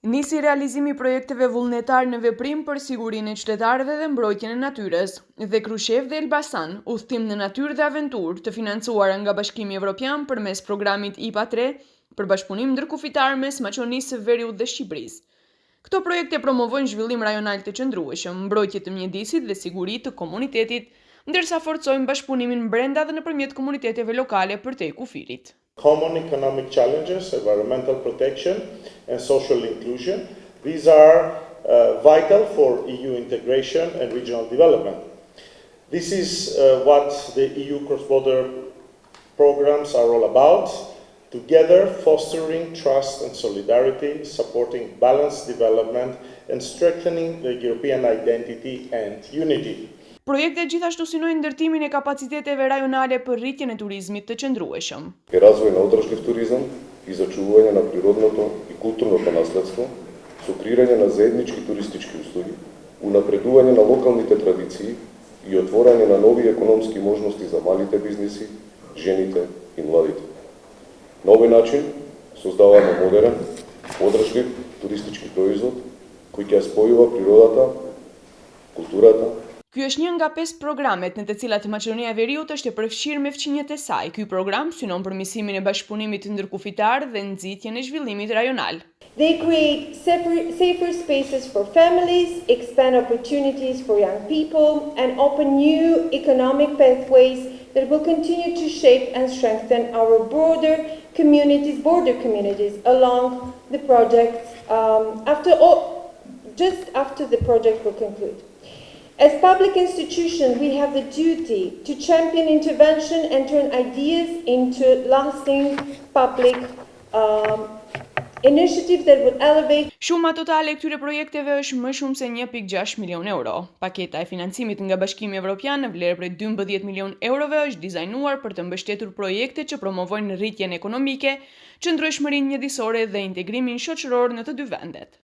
Nisi realizimi i projekteve vullnetar në veprim për sigurinë e qytetarëve dhe mbrojtjen e natyrës dhe Krushevë dhe Elbasan, udhëtim në natyrë dhe aventurë, të financuara nga Bashkimi Evropian përmes programit IPA 3 për bashkëpunim ndërkufitar mes Maqedonisë së Veriut dhe Shqipërisë. Këto projekte promovojnë zhvillim rajonal të qëndrueshëm, mbrojtje të mjedisit dhe siguri të komunitetit, ndërsa forcojnë bashkëpunimin brenda dhe nëpërmjet komuniteteve lokale për te kufirit. Common economic challenges, environmental protection and social inclusion. These are vital for EU integration and regional development. This is what the EU cross-border programs are all about, together fostering trust and solidarity, supporting balanced development and strengthening the European identity and unity. Projektet gjithashtu synojnë ndërtimin e kapaciteteve rajonale për rritjen e turizmit të qëndrueshëm. Развој на отраслив туризам и зачувување на природното и културното наследство, со креирање на заеднички туристички услуги, унапредување на локалните традиции и отворање на нови економски можности за малите бизнеси, жените и младите. На овој начин создаваме модерен, одрашлив туристички производ кој ќе спојува природата, културата. Ky është një nga 5 programet në të cilat Maqedonia e Veriut është e përfshirë me fqinjet e saj. Ky program synon përmirësimin e bashkëpunimit ndërkufitar dhe nxitjen e zhvillimit rajonal. They create safer spaces for families, expand opportunities for young people, and open new economic pathways that will continue to shape and strengthen our border communities along the projects just after the project will conclude. As public institutions, we have the duty to champion intervention and turn ideas into lasting public initiatives that would elevate. Shuma totale e këtyre projekteve është më shumë se 1.6 milion euro. Paketa e financimit nga Bashkimi Evropian në vlerë prej 12 milion eurove është dizajnuar për të mbështetur projekte që promovojnë rritjen ekonomike, qëndrueshmërinë mjedisore dhe integrimin shoqëror në të dy vendet.